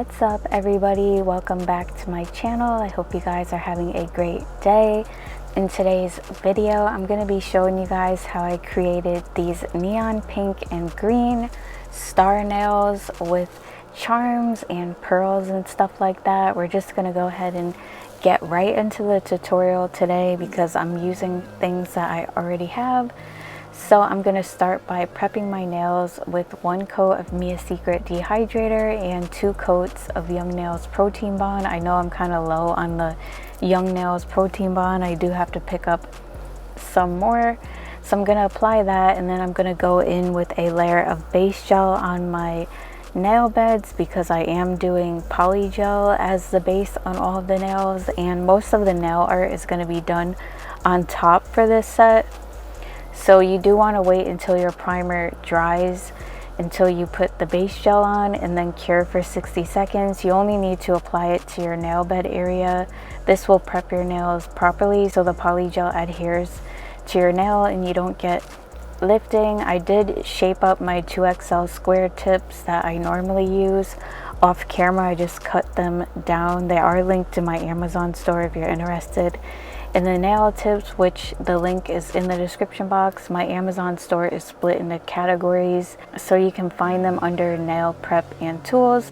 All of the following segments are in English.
What's up everybody, welcome back to my channel. I hope you guys are having a great day. In today's video I'm going to be showing you guys how I created these neon pink and green star nails with charms and pearls and stuff like that. We're just going to go ahead and get right into the tutorial today because I'm using things that I already have. So I'm going to start by prepping my nails with 1 coat of Mia Secret dehydrator and 2 coats of Young Nails Protien Bong. I know I'm kind of low on the Young Nails Protien Bong. I do have to pick up some more. So I'm going to apply that, and then I'm going to go in with a layer of base gel on my nail beds because I am doing polygel as the base on all of the nails, and most of the nail art is going to be done on top for this set. So you do want to wait until your primer dries until you put the base gel on and then cure for 60 seconds. You only need to apply it to your nail bed area. This will prep your nails properly so the polygel adheres to your nail and you don't get lifting. I did shape up my 2XL square tips that I normally use off camera. I just cut them down. They are linked in my Amazon store if you're interested in the nail tips, which the link is in the description box. My Amazon store is split into categories, so you can find them under nail prep and tools.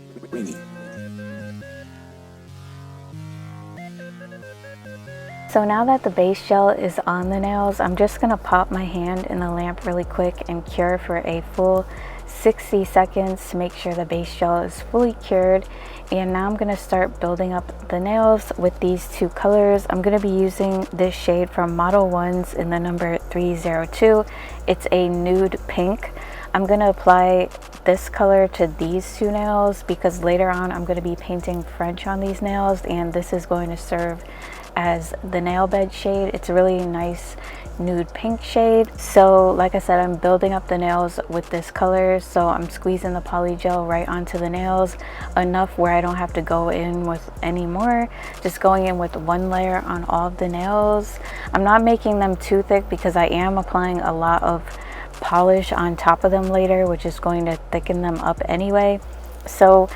So now that the base gel is on the nails, I'm just going to pop my hand in the lamp really quick and cure for a full 60 seconds to make sure the base gel is fully cured. And now I'm going to start building up the nails with these 2 colors. I'm going to be using this shade from Modelones in the number 302. It's a nude pink. I'm going to apply this color to these 2 nails because later on I'm going to be painting French on these nails, and this is going to serve as the nail bed shade. It's a really nice nude pink shade. So like I said, I'm building up the nails with this color, so I'm squeezing the polygel right onto the nails enough where I don't have to go in with any more, just going in with 1 layer on all of the nails. I'm not making them too thick because I am applying a lot of polish on top of them later, which is going to thicken them up anyway. So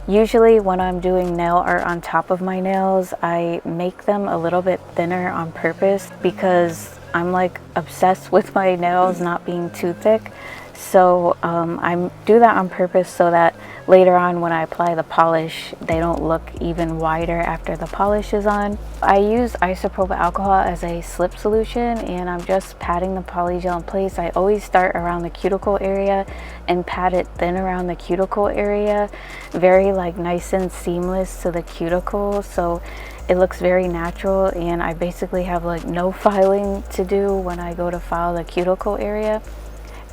usually when I'm doing nail art on top of my nails, I make them a little bit thinner on purpose because I'm like obsessed with my nails not being too thick. So I do that on purpose so that later on when I apply the polish, they don't look even wider after the polish is on. I use isopropyl alcohol as a slip solution, and I'm just patting the polygel in place. I always start around the cuticle area and pat it thin around the cuticle area, very like nice and seamless to the cuticle, so it looks very natural, and I basically have like no filing to do when I go to file the cuticle area.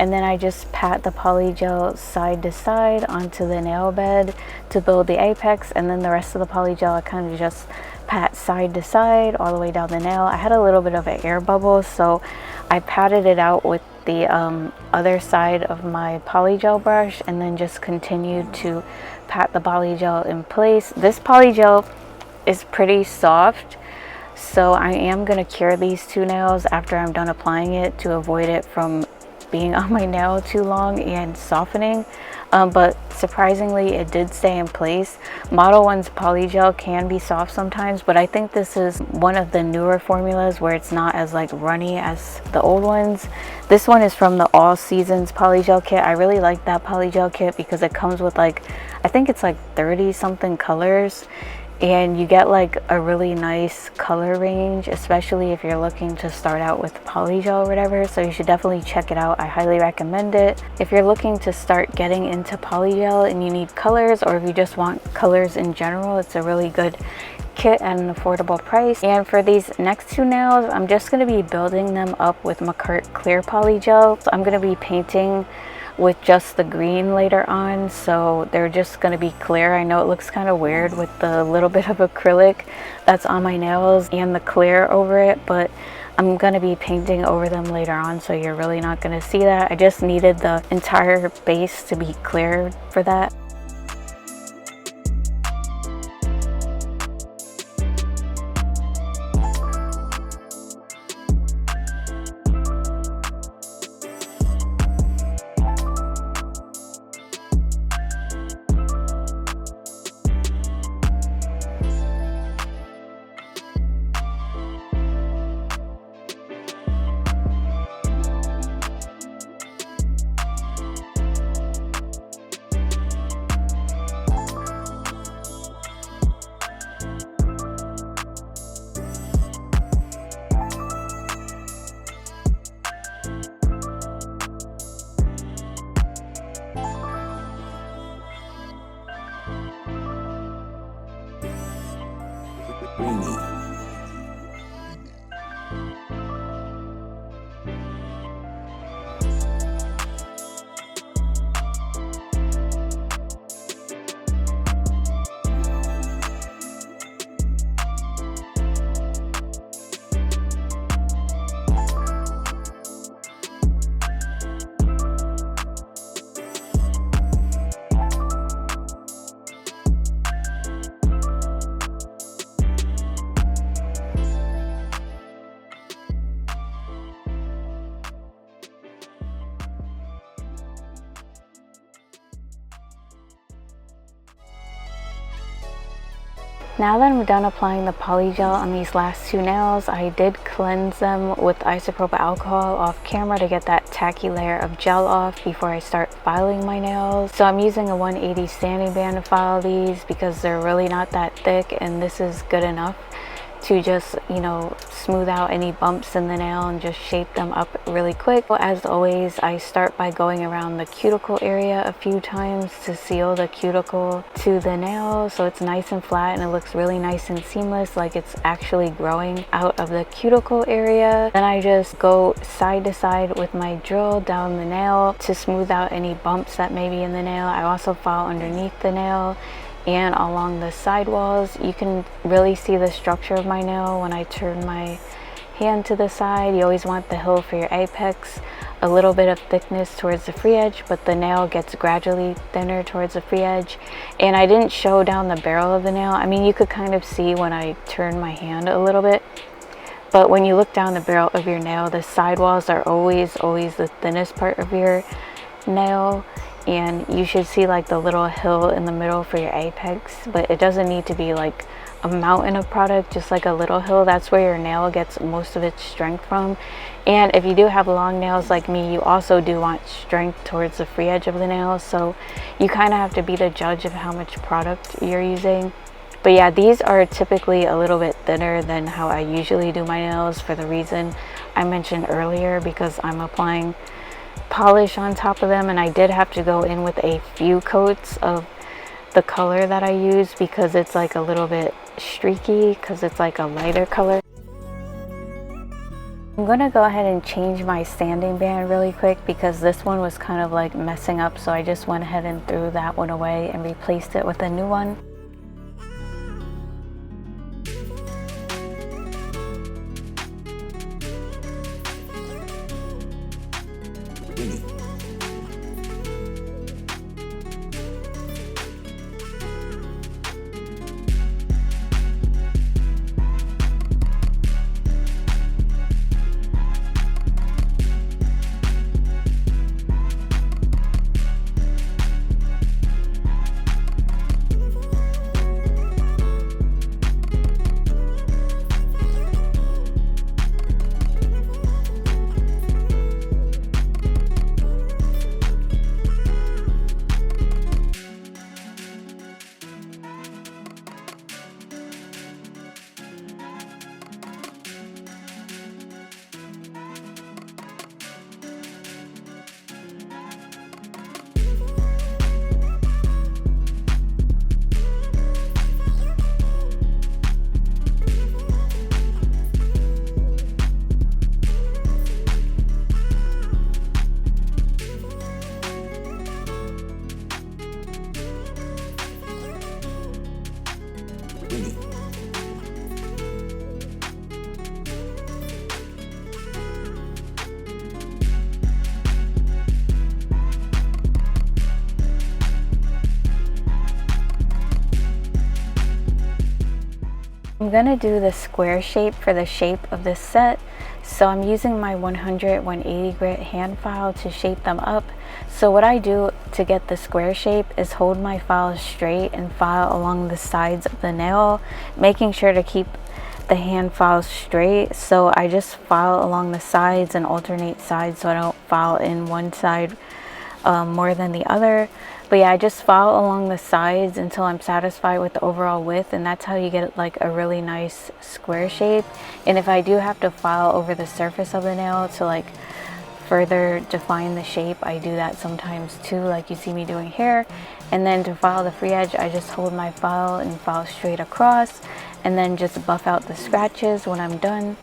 And then I just pat the polygel side to side onto the nail bed to build the apex, and then the rest of the polygel I kind of just pat side to side all the way down the nail. I had a little bit of an air bubble, so I patted it out with the other side of my polygel brush and then just continued to pat the polygel in place. This polygel is pretty soft, so I am going to cure these 2 nails after I'm done applying it to avoid it from being on my nail too long and softening, but surprisingly it did stay in place. Modelones polygel can be soft sometimes, but I think this is one of the newer formulas where it's not as like runny as the old ones. This one is from the All Seasons polygel kit. I really like that polygel kit because it comes with like, I think it's like 30 something colors, and you get like a really nice color range, especially if you're looking to start out with polygel or whatever. So you should definitely check it out. I highly recommend it. If you're looking to start getting into polygel and you need colors, or if you just want colors in general, it's a really good kit at an affordable price. And for these next 2 nails, I'm just going to be building them up with McCart clear polygel. So I'm going to be painting with just the green later on, so they're just going to be clear. I know it looks kind of weird with the little bit of acrylic that's on my nails and the clear over it, but I'm going to be painting over them later on, so you're really not going to see that. I just needed the entire base to be clear for that. Now that I'm done applying the polygel on these last two nails, I did cleanse them with isopropyl alcohol off camera to get that tacky layer of gel off before I start filing my nails. So I'm using a 180 sanding band to file these because they're really not that thick, and this is good enough to just, you know, smooth out any bumps in the nail and just shape them up really quick. As always, I start by going around the cuticle area a few times to seal the cuticle to the nail so it's nice and flat and it looks really nice and seamless, like it's actually growing out of the cuticle area. Then I just go side to side with my drill down the nail to smooth out any bumps that may be in the nail. I also file underneath the nail and along the sidewalls. You can really see the structure of my nail when I turn my hand to the side. You always want the heel for your apex, a little bit of thickness towards the free edge, but the nail gets gradually thinner towards the free edge. And I didn't show down the barrel of the nail. I mean, you could kind of see when I turn my hand a little bit, but when you look down the barrel of your nail, the sidewalls are always the thinnest part of your nail, and you should see like the little hill in the middle for your apex, but it doesn't need to be like a mountain of product, just like a little hill. That's where your nail gets most of its strength from. And if you do have long nails like me, you also do want strength towards the free edge of the nail, so you kind of have to be the judge of how much product you're using. But yeah, these are typically a little bit thinner than how I usually do my nails for the reason I mentioned earlier, because I'm applying polish on top of them, and I did have to go in with a few coats of the color that I use because it's like a little bit streaky because it's like a lighter color. I'm gonna go ahead and change my sanding band really quick because this one was kind of like messing up, so I just went ahead and threw that one away and replaced it with a new one. I'm gonna do the square shape for the shape of this set, so I'm using my 180 grit hand file to shape them up. So what I do to get the square shape is hold my file straight and file along the sides of the nail, making sure to keep the hand file straight. So I just file along the sides and alternate sides so I don't file in one side more than the other. But yeah, I just file along the sides until I'm satisfied with the overall width, and that's how you get like a really nice square shape. And if I do have to file over the surface of the nail to like further define the shape, I do that sometimes too, like you see me doing here. And then to file the free edge, I just hold my file and file straight across, and then just buff out the scratches when I'm done.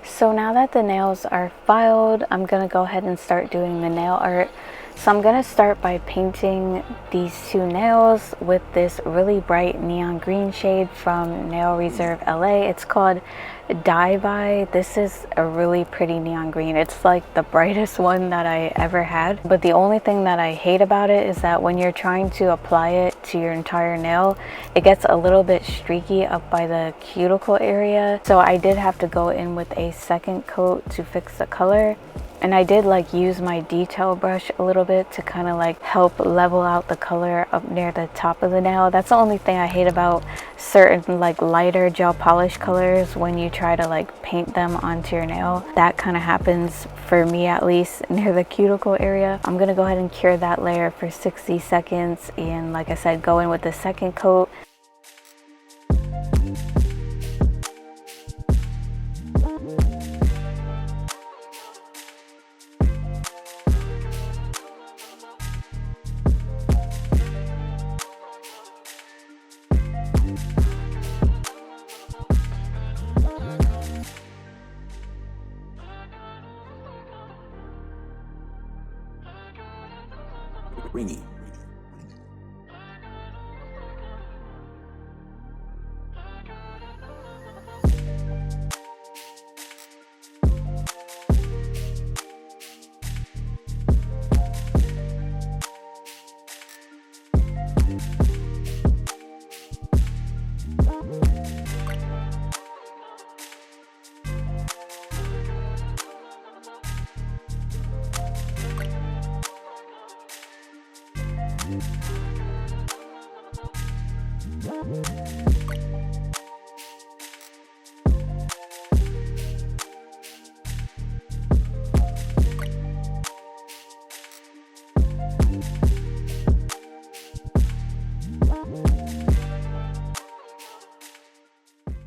So now that the nails are filed, I'm gonna go ahead and start doing the nail art. So I'm gonna start by painting these two nails with this really bright neon green shade from Nail Reserve LA. It's called Dye. This is a really pretty neon green. It's like the brightest one that I ever had. But the only thing that I hate about it is that when you're trying to apply it to your entire nail, it gets a little bit streaky up by the cuticle area. So I did have to go in with a second coat to fix the color. And I did like use my detail brush a little bit to kind of like help level out the color up near the top of the nail. That's the only thing I hate about certain like lighter gel polish colors when you try to like paint them onto your nail. That kind of happens for me, at least near the cuticle area. I'm gonna go ahead and cure that layer for 60 seconds and, like I said, go in with the second coat. Ringy.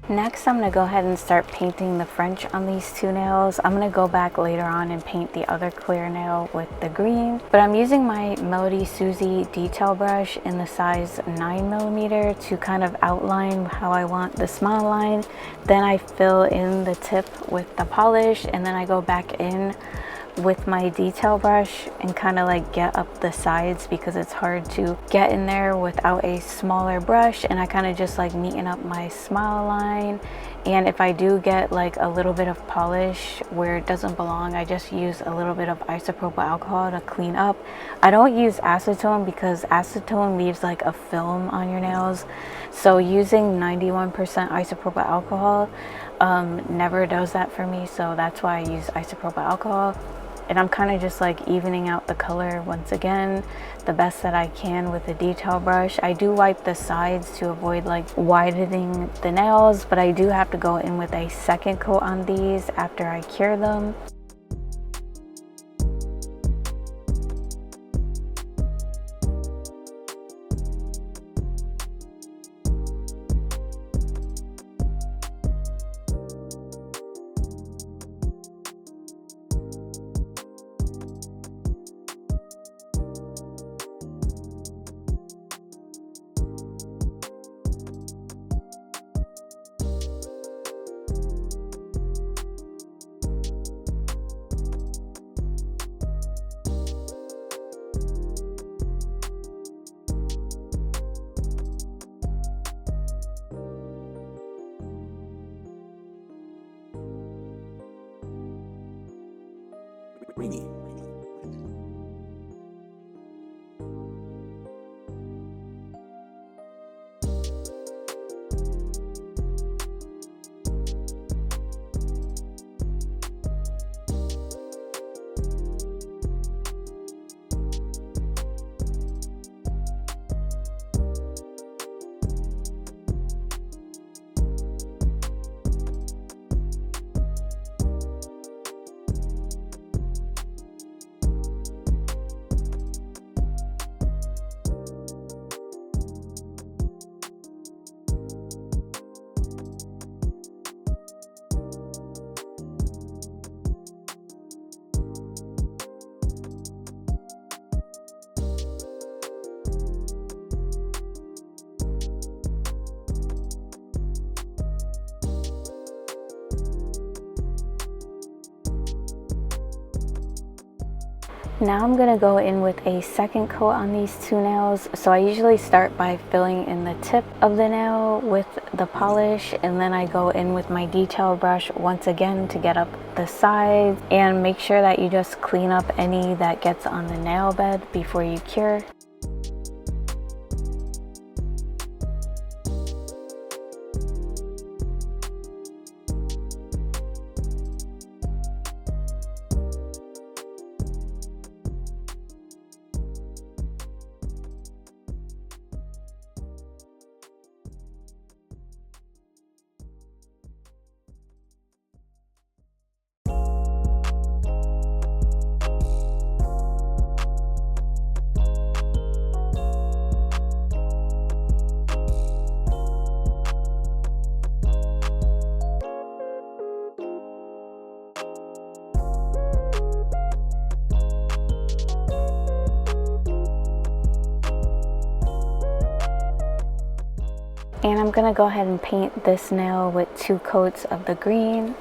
Next, I'm going to go ahead and start painting the French on these two nails. I'm going to go back later on and paint the other clear nail with the green. But I'm using my Melody Susie detail brush in the size 9mm to kind of outline how I want the smile line. Then I fill in the tip with the polish, and then I go back in with my detail brush and kind of like get up the sides because it's hard to get in there without a smaller brush. And I kind of just like neaten up my smile line. And if I do get like a little bit of polish where it doesn't belong, I just use a little bit of isopropyl alcohol to clean up. I don't use acetone because acetone leaves like a film on your nails. So using 91% isopropyl alcohol never does that for me. So that's why I use isopropyl alcohol. And I'm kind of just like evening out the color once again the best that I can with the detail brush. I do wipe the sides to avoid like widening the nails, but I do have to go in with a second coat on these after I cure them. Ringy. Now I'm gonna go in with a second coat on these two nails. So I usually start by filling in the tip of the nail with the polish, and then I go in with my detail brush once again to get up the sides and make sure that you just clean up any that gets on the nail bed before you cure. And I'm gonna go ahead and paint this nail with 2 coats of the green.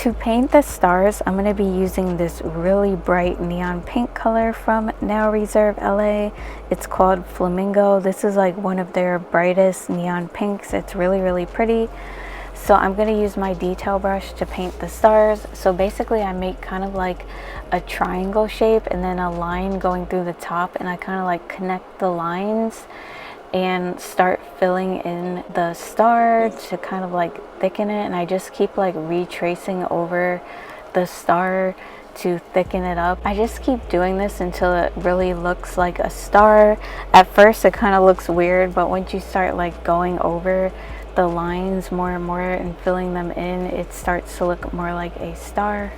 To paint the stars, I'm going to be using this really bright neon pink color from Nail Reserve LA. It's called Flamingo. This is like one of their brightest neon pinks. It's really pretty. So I'm going to use my detail brush to paint the stars. So basically I make kind of like a triangle shape and then a line going through the top, and I kind of like connect the lines and start filling in the star to kind of like thicken it, and I just keep like retracing over the star to thicken it up. I just keep doing this until it really looks like a star. At first it kind of looks weird, but once you start like going over the lines more and more and filling them in, it starts to look more like a star.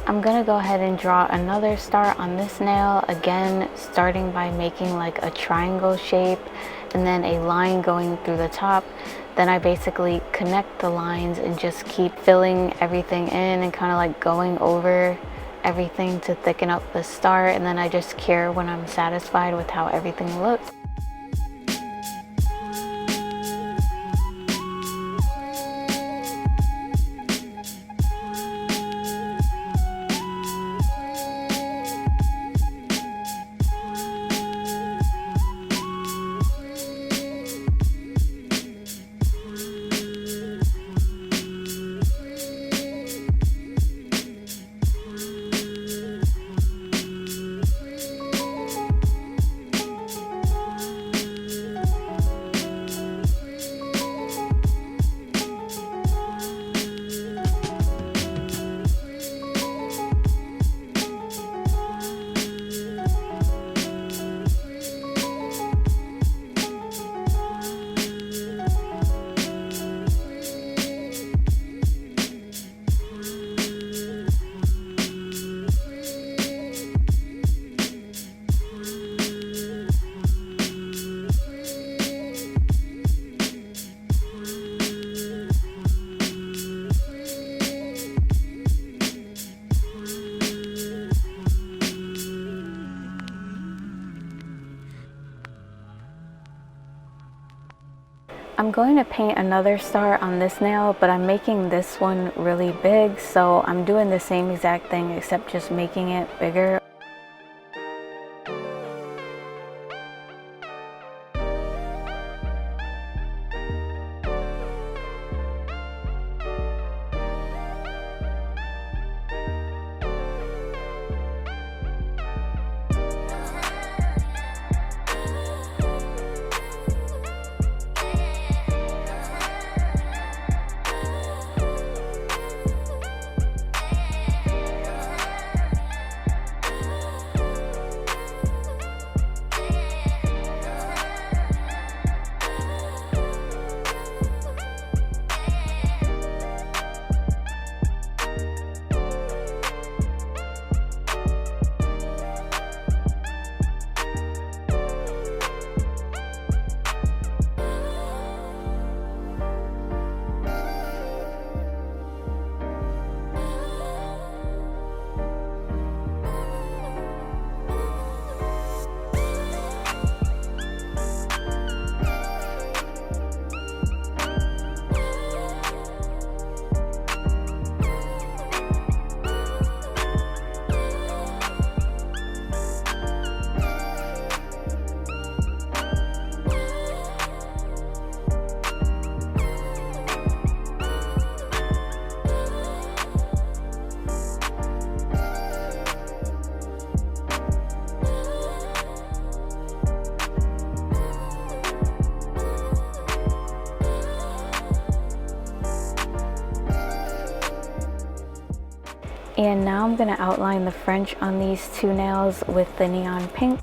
I'm gonna go ahead and draw another star on this nail, again starting by making like a triangle shape and then a line going through the top. Then I basically connect the lines and just keep filling everything in and kind of like going over everything to thicken up the star, and then I just cure when I'm satisfied with how everything looks. I'm going to paint another star on this nail, but I'm making this one really big, so I'm doing the same exact thing except just making it bigger. And now I'm going to outline the French on these two nails with the neon pink.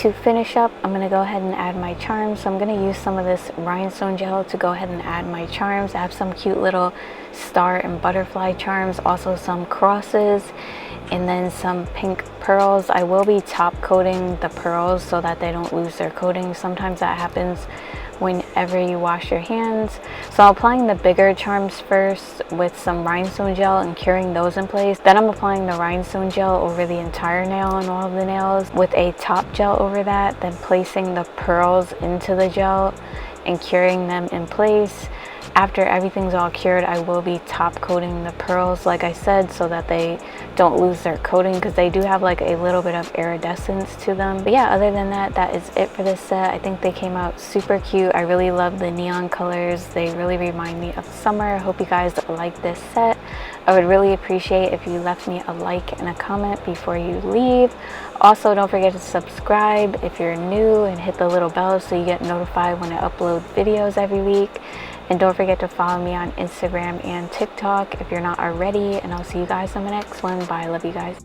To finish up, I'm going to go ahead and add my charms. So I'm going to use some of this rhinestone gel to go ahead and add my charms. I have some cute little star and butterfly charms, also some crosses, and then some pink pearls. I will be top coating the pearls so that they don't lose their coating. Sometimes that happens whenever you wash your hands. So I'm applying the bigger charms first with some rhinestone gel and curing those in place. Then I'm applying the rhinestone gel over the entire nail and all of the nails with a top gel over that, then placing the pearls into the gel and curing them in place. After everything's all cured, I will be top coating the pearls, like I said, so that they don't lose their coating, because they do have like a little bit of iridescence to them. But yeah, other than that, that is it for this set. I think they came out super cute. I really love the neon colors. They really remind me of summer. I hope you guys like this set. I would really appreciate if you left me a like and a comment before you leave. Also, don't forget to subscribe if you're new and hit the little bell so you get notified when I upload videos every week. And don't forget to follow me on Instagram and TikTok if you're not already. And I'll see you guys on the next one. Bye. I love you guys.